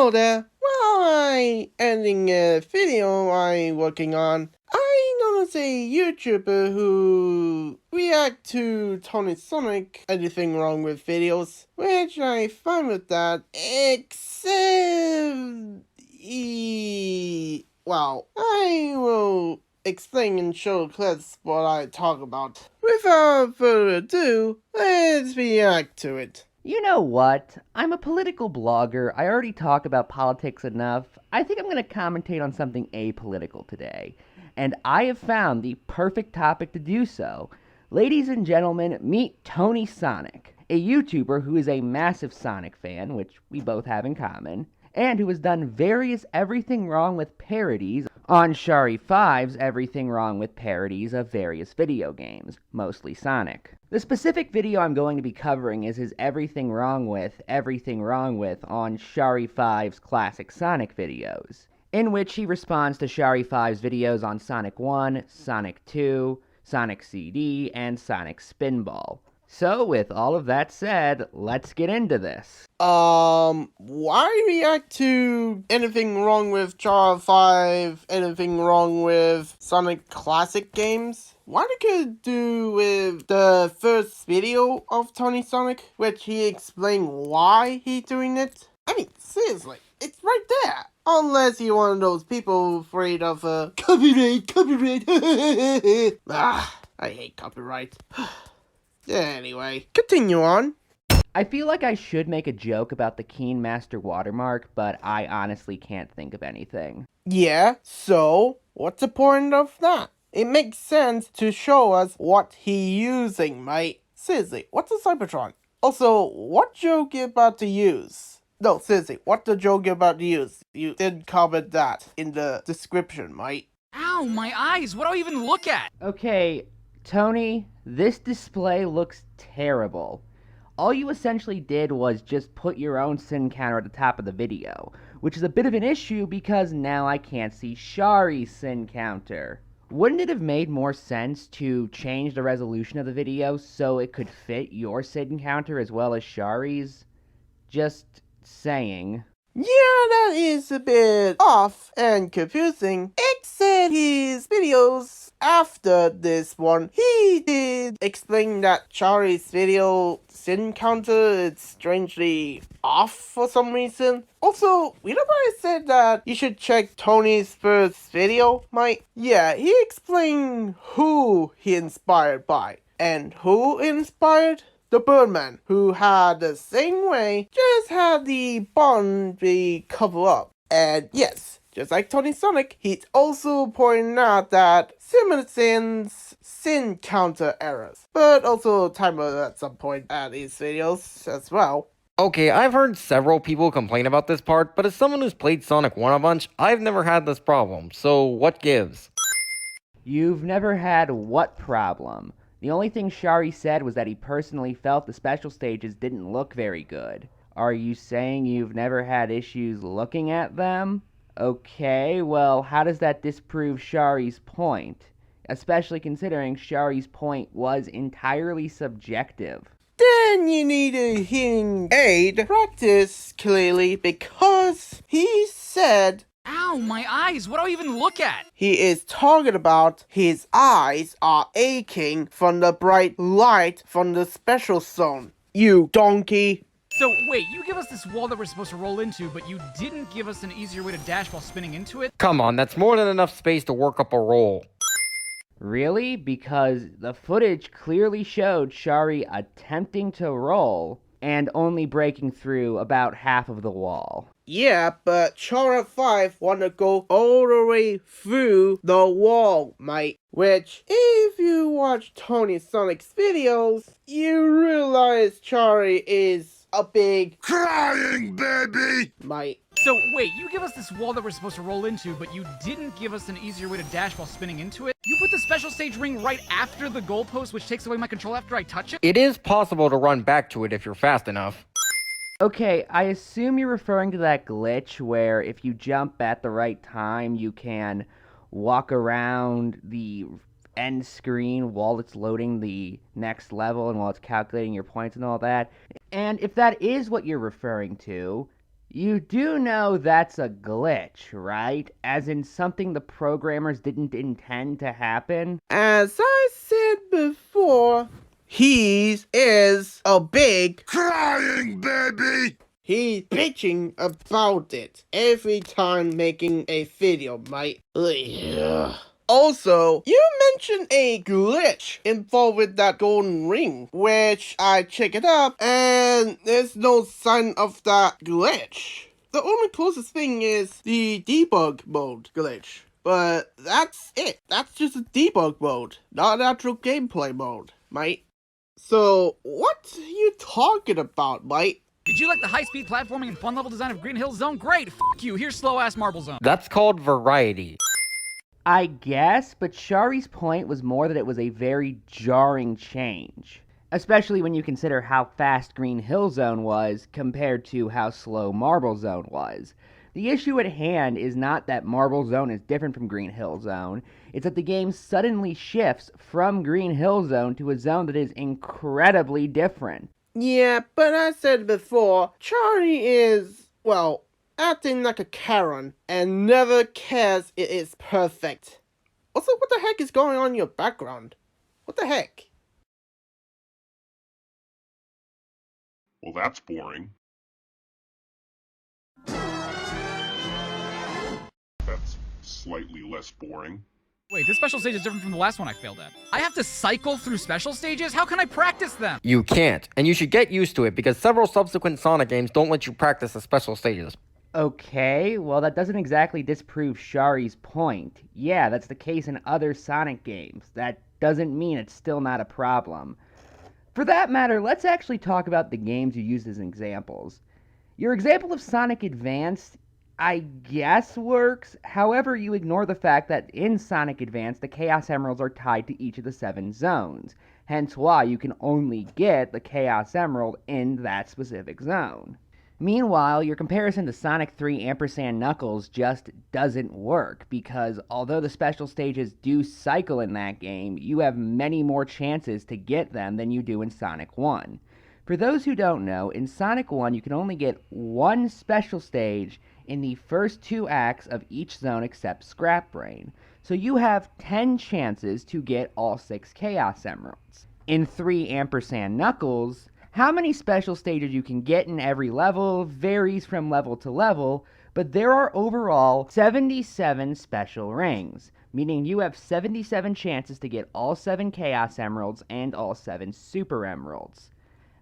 Hello there. While I ending a video I'm working on, I noticed a YouTuber who react to Tony Sonic anything wrong with videos, which I find with that, except well, I will explain and show clips what I talk about. Without further ado, let's react to it. You know what? I'm a political blogger. I already talk about politics enough. I think I'm going to commentate on something apolitical today. And I have found the perfect topic to do so. Ladies and gentlemen, meet Tony Sonic, a YouTuber who is a massive Sonic fan, which we both have in common, and who has done various Everything Wrong with parodies on Shadowruff's Everything Wrong with parodies of various video games, mostly Sonic. The specific video I'm going to be covering is his Everything Wrong with on Shadowruff's classic Sonic videos, in which he responds to Shadowruff's videos on Sonic 1, Sonic 2, Sonic CD, and Sonic Spinball. So, with all of that said, let's get into this. Why react to anything wrong with Jar 5, anything wrong with Sonic Classic games? What it could do with the first video of Tony Sonic, which he explained why he's doing it? I mean, seriously, it's right there. Unless you're one of those people afraid of, copyright. I hate copyright. Anyway, continue on. I feel like I should make a joke about the Keen Master watermark, but I honestly can't think of anything. Yeah, so what's the point of that? It makes sense to show us what he's using, mate. Seriously, what's a Cybertron? Also, what joke you about to use? No, seriously, what the joke you about to use? You didn't comment that in the description, mate. Ow, my eyes! What do I even look at? Okay, Tony, this display looks terrible. All you essentially did was just put your own sin counter at the top of the video, which is a bit of an issue because now I can't see Shari's sin counter. Wouldn't it have made more sense to change the resolution of the video so it could fit your sin counter as well as Shari's? Just saying. Yeah, that is a bit off and confusing, except his videos after this one, he did explain that Charlie's video sin counter is strangely off for some reason. Also, you know what I said that you should check Tony's first video, Mike? Yeah, he explained who he inspired by. And who inspired? The Birdman, who had the same way, just had the bond be covered up. And yes, just like Tony Sonic, he's also pointing out that similar sin counter errors, but also timer at some point at his videos as well. Okay, I've heard several people complain about this part, but as someone who's played Sonic 1 a bunch, I've never had this problem, so what gives? You've never had what problem? The only thing Shari said was that he personally felt the special stages didn't look very good. Are you saying you've never had issues looking at them? Okay, well, how does that disprove Shari's point? Especially considering Shari's point was entirely subjective. Then you need a hearing aid practice clearly because he said Ow, my eyes! What do I even look at? he is talking about his eyes are aching from the bright light from the special zone. You donkey. So, wait, you give us this wall that we're supposed to roll into, but you didn't give us an easier way to dash while spinning into it? Come on, that's more than enough space to work up a roll. Really? Because the footage clearly showed Shari attempting to roll and only breaking through about half of the wall. Yeah, but Shadowruff 5 wanna go all the way through the wall, mate. Which, if you watch Tony Sonic's videos, you realize Charlie is a big crying baby, mate. So, wait, you give us this wall that we're supposed to roll into, but you didn't give us an easier way to dash while spinning into it? You put the special stage ring right after the goalpost, which takes away my control after I touch it? It is possible to run back to it if you're fast enough. Okay, I assume you're referring to that glitch where if you jump at the right time, you can walk around the end screen while it's loading the next level and while it's calculating your points and all that. And if that is what you're referring to, You do know that's a glitch, right? As in something the programmers didn't intend to happen? As I said before, he is a big crying baby. He's bitching about it every time making a video, mate. Ugh. Also, you mentioned a glitch involved with that golden ring, which I checked it up, and there's no sign of that glitch. The only closest thing is the debug mode glitch. But that's it. That's just a debug mode, not an actual gameplay mode, mate. So, what are you talking about, mate? Did you like the high-speed platforming and fun level design of Green Hill Zone? Great, f*** you, here's slow-ass Marble Zone. That's called variety. I guess, but Shari's point was more that it was a very jarring change. Especially when you consider how fast Green Hill Zone was compared to how slow Marble Zone was. The issue at hand is not that Marble Zone is different from Green Hill Zone, it's that the game suddenly shifts from Green Hill Zone to a zone that is incredibly different. Yeah, but I said before, Charlie is, well, acting like a Karen and never cares it is perfect. Also, what the heck is going on in your background? What the heck? Well, that's boring. That's slightly less boring. Wait, this special stage is different from the last one I failed at. I have to cycle through special stages? How can I practice them? You can't, and you should get used to it because several subsequent Sonic games don't let you practice the special stages. Okay, well that doesn't exactly disprove Shari's point. Yeah, that's the case in other Sonic games. That doesn't mean it's still not a problem. For that matter, let's actually talk about the games you used as examples. Your example of Sonic Advance, I guess works, however you ignore the fact that in Sonic Advance the Chaos Emeralds are tied to each of the 7 zones, hence why you can only get the Chaos Emerald in that specific zone. Meanwhile, your comparison to Sonic 3 ampersand Knuckles just doesn't work, because although the special stages do cycle in that game, you have many more chances to get them than you do in Sonic 1. For those who don't know, in Sonic 1 you can only get one special stage in the first 2 acts of each zone except Scrap Brain, so you have 10 chances to get all 6 Chaos Emeralds. In 3 ampersand Knuckles, how many special stages you can get in every level varies from level to level, but there are overall 77 special rings, meaning you have 77 chances to get all 7 Chaos Emeralds and all 7 Super Emeralds.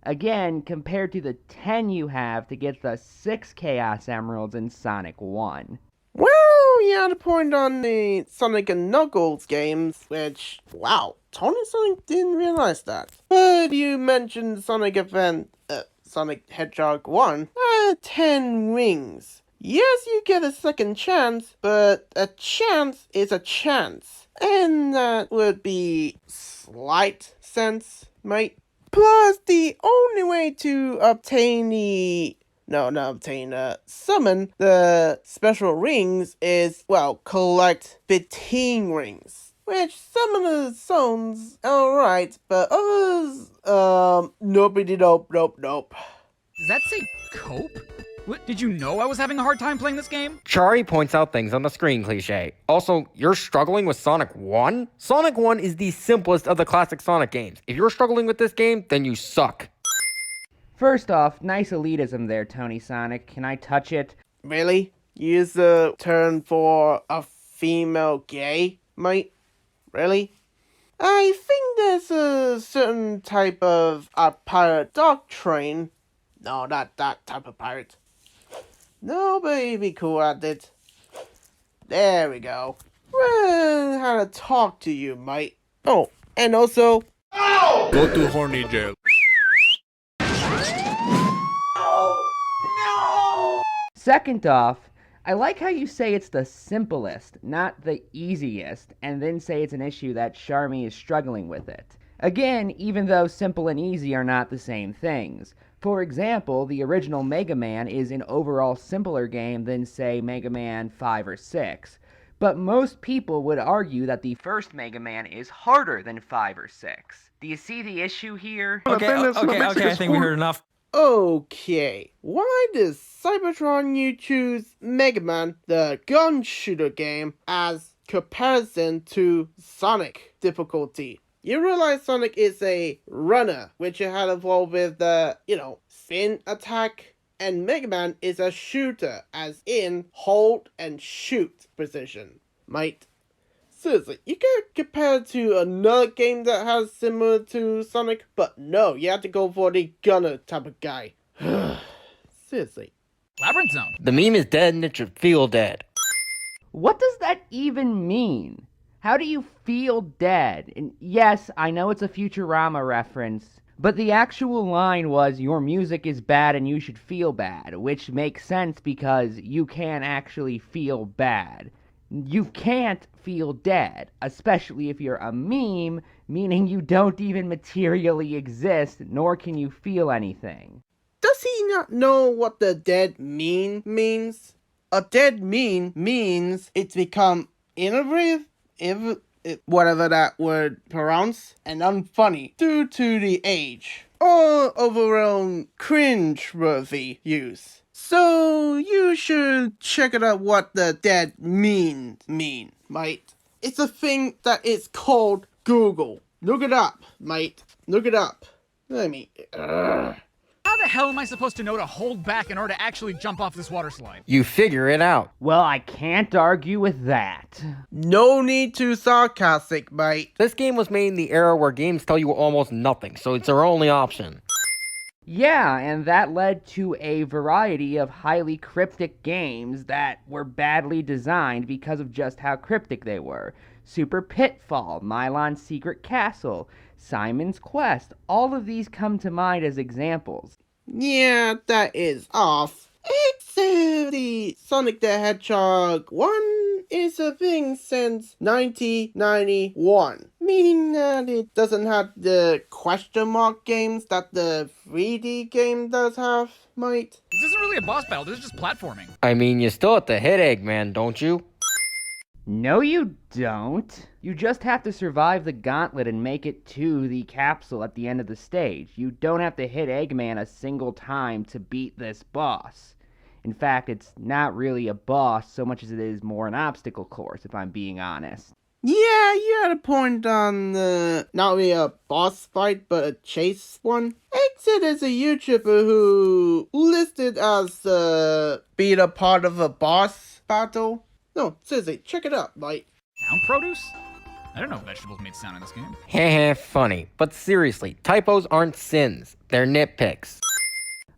Again, compared to the 10 you have to get the 6 Chaos Emeralds in Sonic 1. Well, you had a point on the Sonic and Knuckles games, which, wow, Tony Sonic didn't realize that. But you mentioned Sonic Sonic Hedgehog 1, 10 rings. Yes, you get a second chance, but a chance is a chance. And that would be slight sense, mate. Plus, the only way to obtain summon the special rings is, well, collect 15 rings. Which some of the zones alright, but others, nope. Does that say cope? What, did you know I was having a hard time playing this game? Chari points out things on the screen cliche. Also, you're struggling with Sonic 1? Sonic 1 is the simplest of the classic Sonic games. If you're struggling with this game, then you suck. First off, nice elitism there, Tony Sonic. Can I touch it? Really? Use the term for a female gay, mate? Really? I think there's a certain type of pirate doctrine. No, not that type of pirate. Nobody be cool at it. There we go. Well, how to talk to you, mate. Oh, and also... Ow! Go to horny jail. Second off, I like how you say it's the simplest, not the easiest, and then say it's an issue that Charmy is struggling with it. Again, even though simple and easy are not the same things. For example, the original Mega Man is an overall simpler game than, say, Mega Man 5 or 6. But most people would argue that the first Mega Man is harder than 5 or 6. Do you see the issue here? Okay, I think we heard enough. Okay, why does Cybertron you choose Mega Man, the gun shooter game, as comparison to Sonic difficulty? You realize Sonic is a runner, which you had involved with the, spin attack, and Mega Man is a shooter, as in hold and shoot precision. Mate, seriously, you could compare it to another game that has similar to Sonic, but no, you have to go for the gunner type of guy. Seriously. Labyrinth Zone. The meme is dead and it should feel dead. What does that even mean? How do you feel dead? And yes, I know it's a Futurama reference, but the actual line was, your music is bad and you should feel bad, which makes sense because you can't actually feel bad. You can't feel dead, especially if you're a meme, meaning you don't even materially exist, nor can you feel anything. Does he not know what the dead meme means? A dead meme means it's become innovative, whatever that word pronounce, and unfunny due to the age or overall cringe-worthy use. So you should check it out what the dead mean, mate. It's a thing that is called Google. Look it up, mate. Look it up. How the hell am I supposed to know to hold back in order to actually jump off this water slide? You figure it out. Well, I can't argue with that. No need to sarcastic, mate. This game was made in the era where games tell you almost nothing, so it's our only option. Yeah, and that led to a variety of highly cryptic games that were badly designed because of just how cryptic they were. Super Pitfall, Milon's Secret Castle, Simon's Quest, all of these come to mind as examples. Yeah, that is off. Except the Sonic the Hedgehog 1 is a thing since 1991. Meaning that it doesn't have the question mark games that the 3D game does have, mate. This isn't really a boss battle, this is just platforming. I mean, you still have to hit Eggman, don't you? No, you don't. You just have to survive the gauntlet and make it to the capsule at the end of the stage. You don't have to hit Eggman a single time to beat this boss. In fact, it's not really a boss so much as it is more an obstacle course, if I'm being honest. Yeah, you had a point on not really a boss fight, but a chase one. Exit is a YouTuber who listed as being a part of a boss battle. No, seriously, check it out, mate. Sound produce? I don't know vegetables made sound in this game. Heh funny. But seriously, typos aren't sins. They're nitpicks.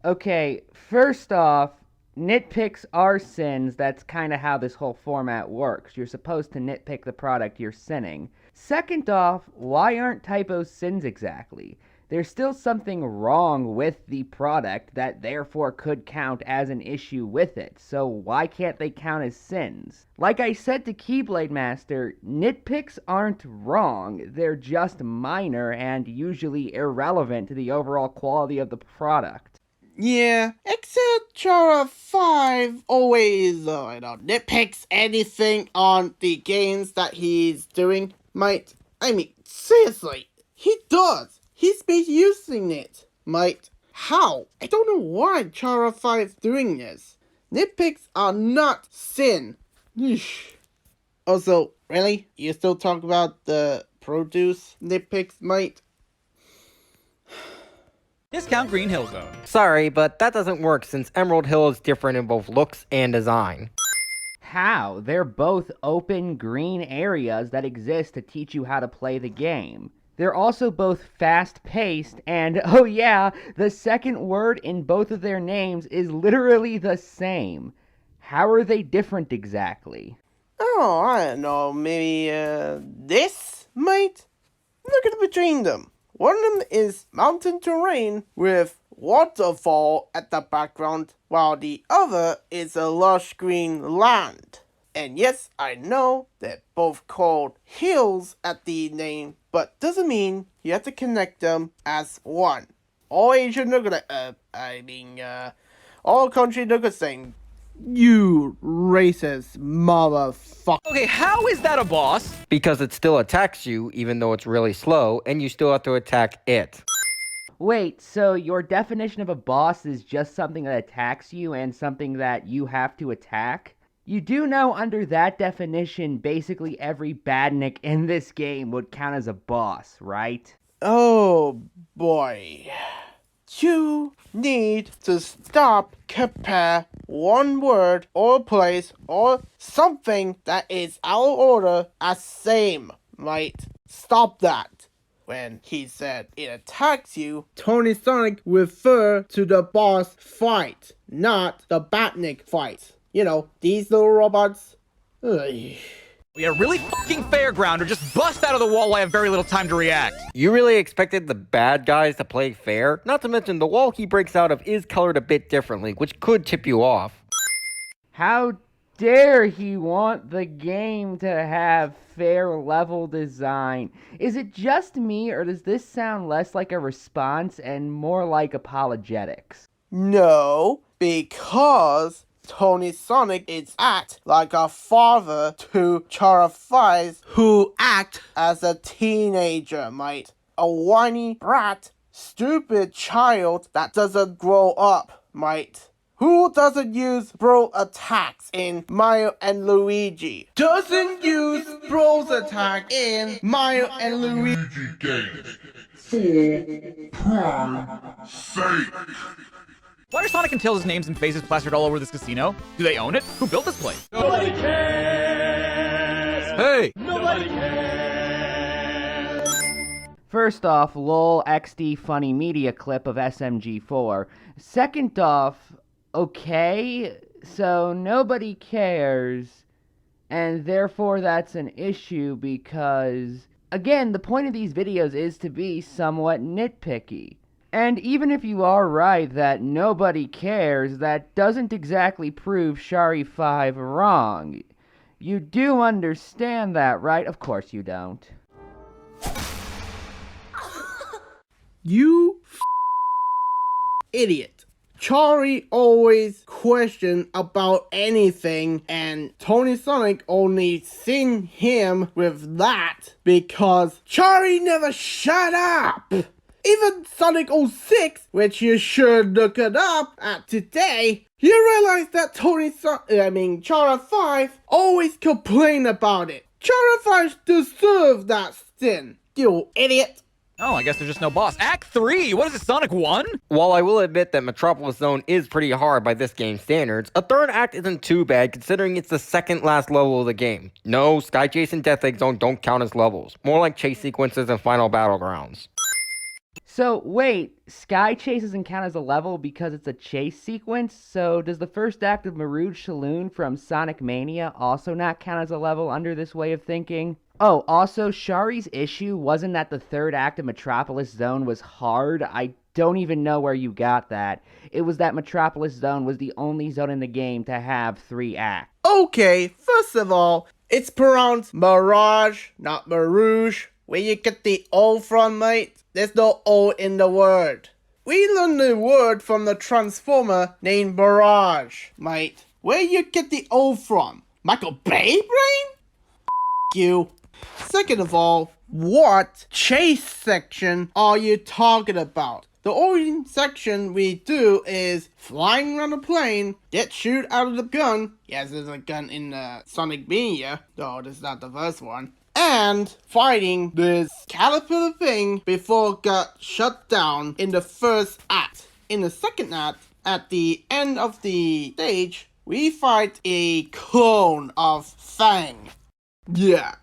Okay, first off, nitpicks are sins. That's kind of how this whole format works. You're supposed to nitpick the product you're sinning. Second off, why aren't typos sins exactly? There's still something wrong with the product that therefore could count as an issue with it, so why can't they count as sins? Like I said to Keyblade Master, nitpicks aren't wrong, they're just minor and usually irrelevant to the overall quality of the product. Yeah, except Shadowruff 5 always, nitpicks anything on the games that he's doing. Mate, I mean, seriously, he does. He's been using it, mate. How? I don't know why Shadowruff 5 is doing this. Nitpicks are not sin. Yeesh. Also, really? You still talk about the produce nitpicks, mate? Discount Green Hill Zone. Sorry, but that doesn't work since Emerald Hill is different in both looks and design. How? They're both open green areas that exist to teach you how to play the game. They're also both fast-paced, and oh yeah, the second word in both of their names is literally the same. How are they different exactly? Oh, I don't know, maybe, this, mate? Look at between them. One of them is mountain terrain with waterfall at the background, while the other is a lush green land. And yes, I know they're both called hills at the name, but doesn't mean you have to connect them as one. All Asian look at all countries look the same. You racist motherfucker. Okay, how is that a boss? Because it still attacks you, even though it's really slow, and you still have to attack it. Wait, so your definition of a boss is just something that attacks you and something that you have to attack? You do know under that definition, basically every badnik in this game would count as a boss, right? Oh boy. You need to stop compare one word or place or something that is out of order as same, right? Stop that. When he said it attacks you, Tony Sonic referred to the boss fight, not the Batnik fight. You know, these little robots. Ugh. We had a really fucking fairgrounder just bust out of the wall while I have very little time to react. You really expected the bad guys to play fair? Not to mention the wall he breaks out of is colored a bit differently, which could tip you off. How dare he want the game to have fair level design? Is it just me, or does this sound less like a response and more like apologetics? No, because Tony Sonic is act like a father to Shadowruff who act as a teenager, mate. A whiny brat, stupid child that doesn't grow up, mate. Who doesn't use bro attacks in Mario and Luigi? Doesn't use bro's attack in Mario and Luigi games. For prime's sake. Why are Sonic and Tails' names and faces plastered all over this casino? Do they own it? Who built this place? Nobody cares! Hey! Nobody cares! First off, lol XD funny media clip of SMG4. Second off, okay, so nobody cares, and therefore that's an issue because, again, the point of these videos is to be somewhat nitpicky. And even if you are right that nobody cares, that doesn't exactly prove Shadowruff wrong. You do understand that, right? Of course you don't. You idiot. Charlie always question about anything, and Tony Sonic only seen him with that because Charlie never shut up. Even Sonic 06, which you should look it up at today, you realize that Shadowruff always complain about it. Shadowruff deserve that sin, you idiot. Oh, I guess there's just no boss. Act 3! What is it, Sonic 1? While I will admit that Metropolis Zone is pretty hard by this game's standards, a third act isn't too bad considering it's the second last level of the game. No, Sky Chase and Death Egg Zone don't count as levels, more like chase sequences and final battlegrounds. So, wait, Sky Chase doesn't count as a level because it's a chase sequence? So, does the first act of Marouge Saloon from Sonic Mania also not count as a level under this way of thinking? Oh, also, Shari's issue wasn't that the third act of Metropolis Zone was hard. I don't even know where you got that. It was that Metropolis Zone was the only zone in the game to have 3 acts. Okay, first of all, it's pronounced Mirage, not Marouge. Where you get the O from, mate? There's no O in the word. We learned the word from the Transformer named Mirage, mate. Where you get the O from? Michael Bay brain? You. Second of all, what chase section are you talking about? The only section we do is flying around a plane, get shoot out of the gun. Yes, there's a gun in Sonic Mania, though this is not the first one. And fighting this caterpillar thing before it got shut down in the first act. In the second act, at the end of the stage, we fight a clone of Fang. Yeah.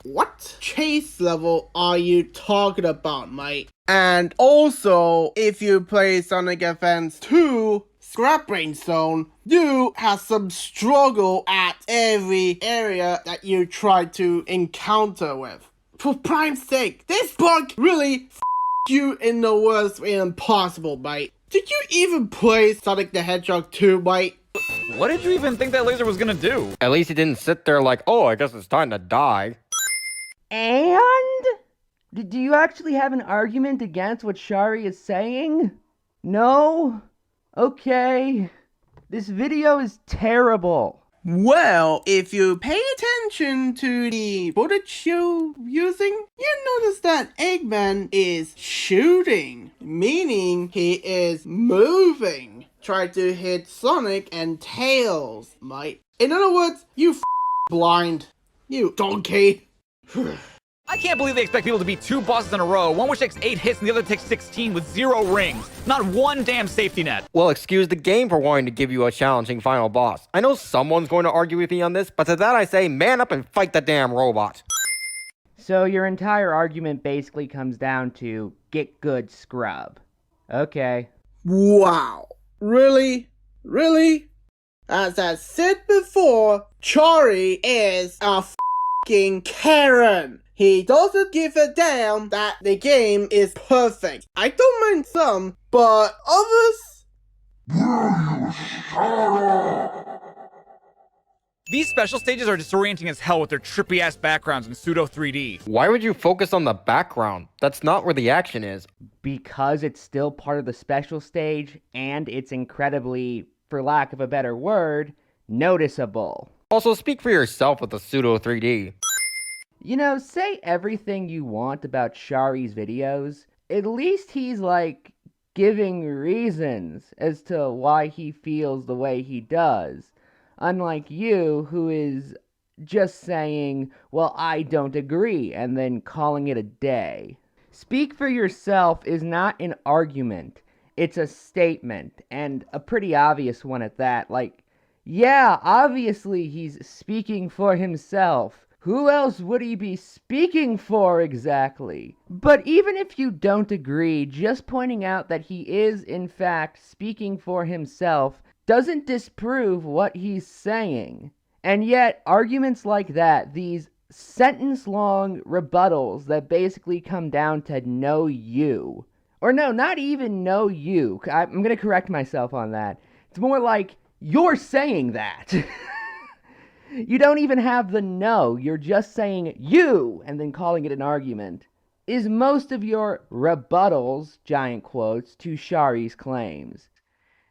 What chase level are you talking about, mate? And also, if you play Sonic Advance 2, Scrappy Zone, you have some struggle at every area that you try to encounter with. For prime's sake, this bug really you in the worst way possible, mate. Did you even play Sonic the Hedgehog 2, mate? What did you even think that laser was gonna do? At least he didn't sit there like, oh, I guess it's time to die. And? Do you actually have an argument against what Shari is saying? No? Okay. This video is terrible. Well, if you pay attention to the footage you're using, you notice that Eggman is shooting, meaning he is moving. Try to hit Sonic and Tails, mate. In other words, you blind. You donkey. I can't believe they expect people to beat 2 bosses in a row, one which takes 8 hits and the other takes 16 with 0 rings. Not one damn safety net. Well, excuse the game for wanting to give you a challenging final boss. I know someone's going to argue with me on this, but to that I say, man up and fight the damn robot. So your entire argument basically comes down to get good, scrub. Okay. Wow. Really? Really? As I said before, Chari is a f***ing Karen. He doesn't give a damn that the game is perfect. I don't mind some, but others? These special stages are disorienting as hell with their trippy ass backgrounds in pseudo 3D. Why would you focus on the background? That's not where the action is. Because it's still part of the special stage, and it's incredibly, for lack of a better word, noticeable. Also, speak for yourself with the pseudo 3D. You know, say everything you want about Shari's videos, at least he's like giving reasons as to why he feels the way he does. Unlike you, who is just saying, well, I don't agree, and then calling it a day. Speak for yourself is not an argument, it's a statement, and a pretty obvious one at that. Like, yeah, obviously he's speaking for himself. Who else would he be speaking for exactly? But even if you don't agree, just pointing out that he is in fact speaking for himself doesn't disprove what he's saying. And yet, arguments like that, these sentence-long rebuttals that basically come down to know you, or no, not even know you, I'm going to correct myself on that. It's more like, you're saying that. You don't even have the no, you're just saying you, and then calling it an argument, is most of your rebuttals, giant quotes, to Shari's claims.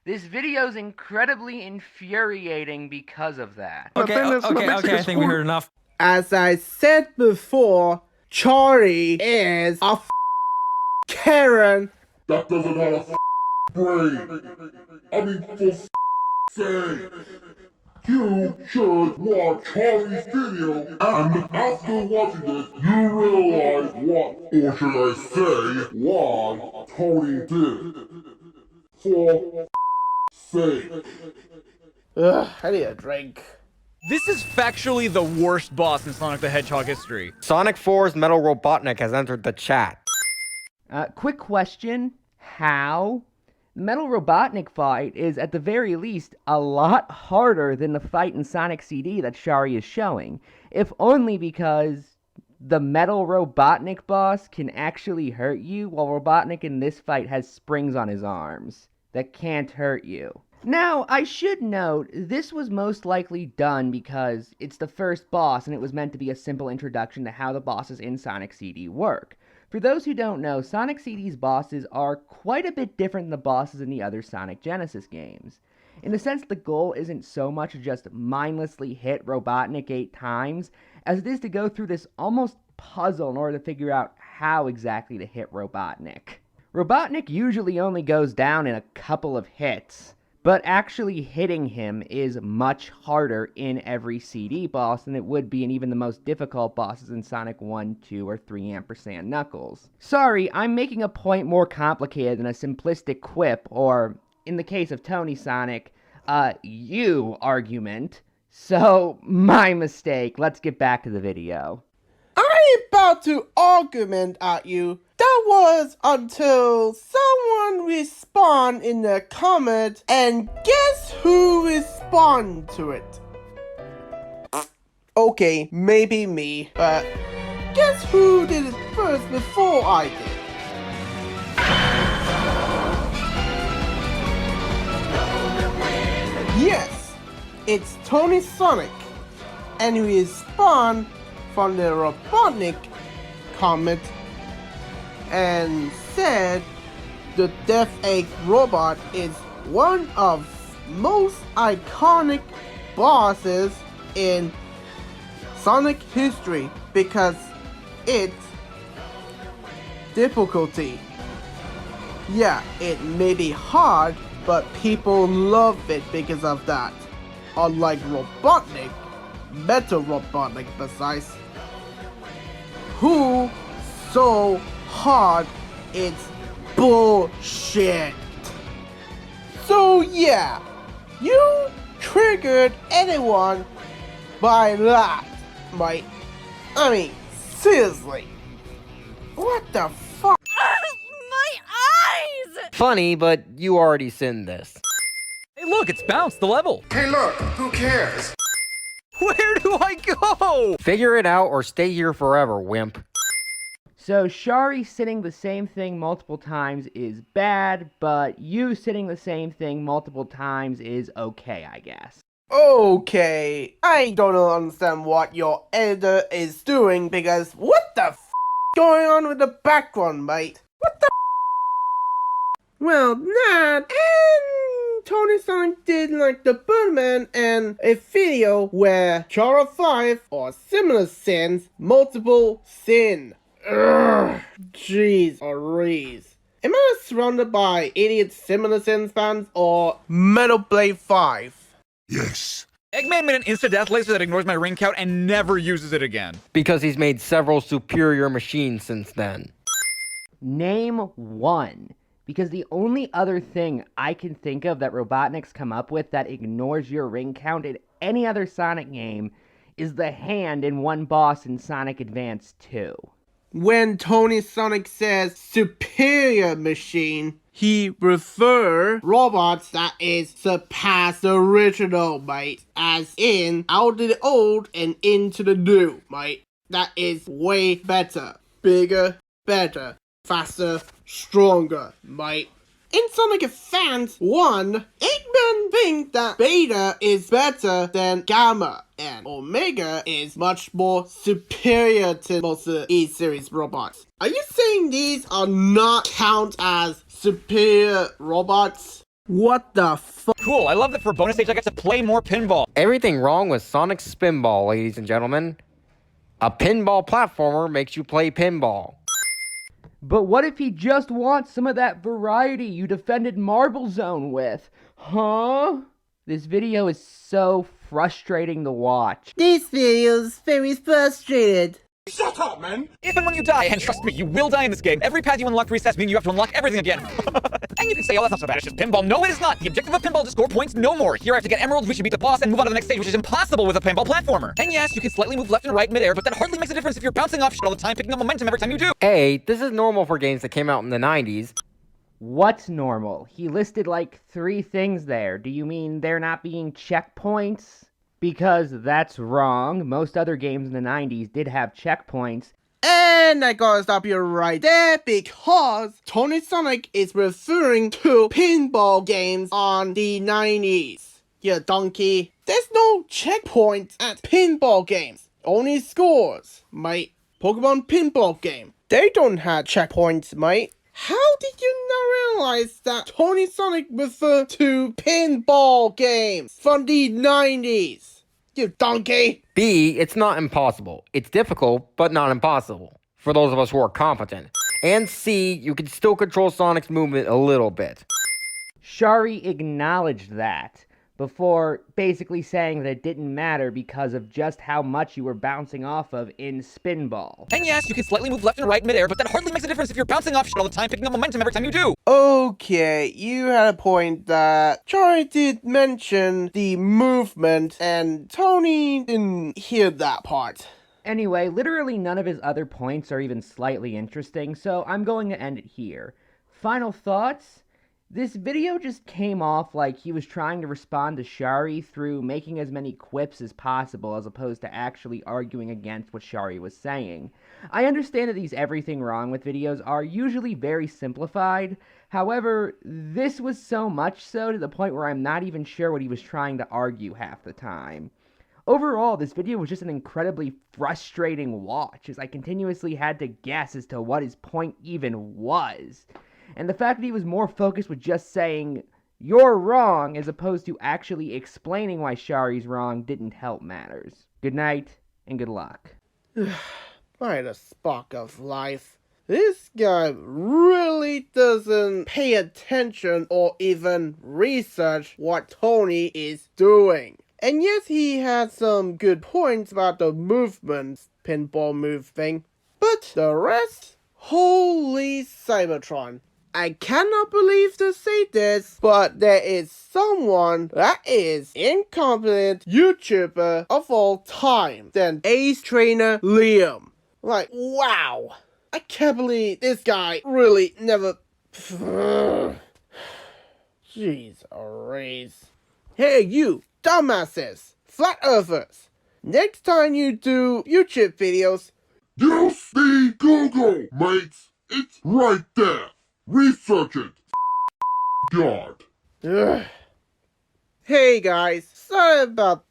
This video's incredibly infuriating because of that. Okay, I think we heard enough. As I said before, Chari is a Karen. That doesn't have a brain. I mean, for sake. You should watch Harry's video, and after watching it, you realize what, or should I say, why Tony did. For sake. Ugh, I need a drink. This is factually the worst boss in Sonic the Hedgehog history. Sonic 4's Metal Robotnik has entered the chat. Quick question, how? The Metal Robotnik fight is, at the very least, a lot harder than the fight in Sonic CD that Shari is showing, if only because the Metal Robotnik boss can actually hurt you, while Robotnik in this fight has springs on his arms that can't hurt you. Now, I should note, this was most likely done because it's the first boss and it was meant to be a simple introduction to how the bosses in Sonic CD work. For those who don't know, Sonic CD's bosses are quite a bit different than the bosses in the other Sonic Genesis games. In the sense, the goal isn't so much to just mindlessly hit Robotnik 8 times, as it is to go through this almost puzzle in order to figure out how exactly to hit Robotnik. Robotnik usually only goes down in a couple of hits, but actually hitting him is much harder in every CD boss than it would be in even the most difficult bosses in Sonic 1, 2, or 3 ampersand Knuckles. Sorry, I'm making a point more complicated than a simplistic quip, or, in the case of Tony Sonic, you argument. So, my mistake. Let's get back to the video. I'm about to argument at you. That was until someone respond in the comment, and guess who respond to it? Okay, maybe me, but guess who did it first before I did? Yes, it's Tony Sonic, and he respond from the Robotnik comment and said the Death Egg robot is one of most iconic bosses in Sonic history because it's difficulty. Yeah, it may be hard, but people love it because of that. Unlike Robotnik, Metal Robotnik besides, who so hard it's bullshit. So yeah, you triggered anyone by that, mate. I mean, seriously. What the fuck? My eyes! Funny, but you already sinned this. Hey, look, it's bounced the level. Hey look, who cares? Where do I go? Figure it out or stay here forever, wimp. So Shari sitting the same thing multiple times is bad, but you sitting the same thing multiple times is okay, I guess. Okay, I don't understand what your editor is doing because what the f going on with the background, mate? What the f? Well, that and Tony Sonic did like the Birdman and a video where Shadowruff 5 or similar sins, multiple sin. Ugh, jeez, Reese. Am I surrounded by idiot similar sins fans or Metal Blade 5? Yes. Eggman made an insta-death laser that ignores my ring count and never uses it again. Because he's made several superior machines since then. Name one. Because the only other thing I can think of that Robotnik's come up with that ignores your ring count in any other Sonic game is the hand in one boss in Sonic Advance 2. When Tony Sonic says superior machine, he refer robots that is surpass the original, mate. As in, out of the old and into the new, mate. That is way better. Bigger, better, faster, stronger, mate. In Sonic Advance 1, Eggman thinks that Beta is better than Gamma, and Omega is much more superior to most of the E-Series robots. Are you saying these are not count as superior robots? What the fuck? Cool, I love that for bonus stage I get to play more pinball. Everything wrong with Sonic Spinball, ladies and gentlemen. A pinball platformer makes you play pinball. But what if he just wants some of that variety you defended Marble Zone with? Huh? This video is so frustrating to watch. This video is very frustrated. Shut up, man! If and when you die, and trust me, you will die in this game, every path you unlock resets, meaning you have to unlock everything again. And you can say, oh, that's not so bad, it's just pinball. No, it is not. The objective of pinball is to score points, no more. Here I have to get emeralds, reach and beat the boss, and move on to the next stage, which is impossible with a pinball platformer. And yes, you can slightly move left and right midair, but that hardly makes a difference if you're bouncing off shit all the time, picking up momentum every time you do. This is normal for games that came out in the 90s. What's normal? He listed like 3 things there. Do you mean there not being checkpoints? Because that's wrong. Most other games in the 90s did have checkpoints. And I gotta stop you right there because Tony Sonic is referring to pinball games on the 90s. You donkey. There's no checkpoints at pinball games. Only scores, mate. Pokemon pinball game. They don't have checkpoints, mate. How did you not realize that Tony Sonic referred to pinball games from the 90s? You donkey! B, it's not impossible. It's difficult, but not impossible. For those of us who are competent. And C, you can still control Sonic's movement a little bit. Shari acknowledged that before basically saying that it didn't matter because of just how much you were bouncing off of in Spinball. And yes, you can slightly move left and right midair, but that hardly makes a difference if you're bouncing off shit all the time, picking up momentum every time you do. Okay, you had a point that Charlie did mention the movement and Tony didn't hear that part. Anyway, literally none of his other points are even slightly interesting, so I'm going to end it here. Final thoughts? This video just came off like he was trying to respond to Shari through making as many quips as possible as opposed to actually arguing against what Shari was saying. I understand that these everything wrong with videos are usually very simplified, however, this was so much so to the point where I'm not even sure what he was trying to argue half the time. Overall, this video was just an incredibly frustrating watch, as I continuously had to guess as to what his point even was. And the fact that he was more focused with just saying, You're wrong as opposed to actually explaining why Shari's wrong didn't help matters. Good night, and good luck. By the spark of life. This guy really doesn't pay attention or even research what Tony is doing. And yes, he had some good points about the movements, pinball move thing. But the rest? Holy Cybertron. I cannot believe to say this, but there is someone that is incompetent YouTuber of all time than Ace Trainer Liam. Like, wow. I can't believe this guy really never... Jeez, raise. Hey you, dumbasses, flat earthers. Next time you do YouTube videos, Use the Google, mates. It's right there. Research it. God. ugh. Hey guys, sorry about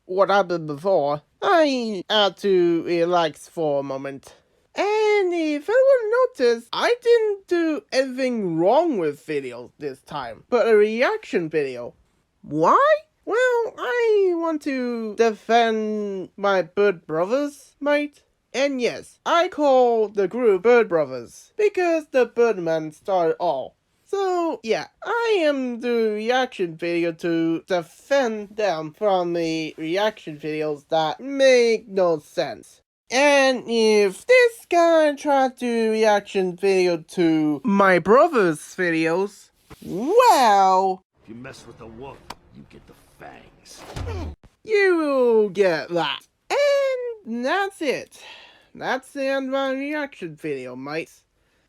what happened before. I had to relax for a moment. And if anyone noticed, I didn't do anything wrong with videos this time, but a reaction video. Why? Well, I want to defend my Bird Brothers, mate. And yes, I call the group Bird Brothers because the Birdman started all. So yeah, I am doing reaction video to defend them from the reaction videos that make no sense. And if this guy tried to do reaction video to my brother's videos, well, If you mess with the wolf, you get the fangs. you will get that. And that's it. That's the end of my reaction video, mates.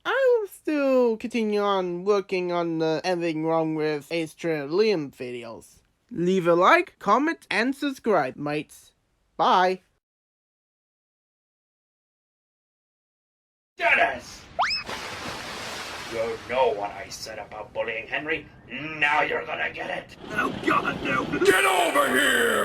I will still continue on working on the Anything Wrong with Ace Trainer Liam videos. Leave a like, comment, and subscribe, mates. Bye. Dennis! You know what I said about bullying Henry. Now you're gonna get it. Oh God, no! Get over here!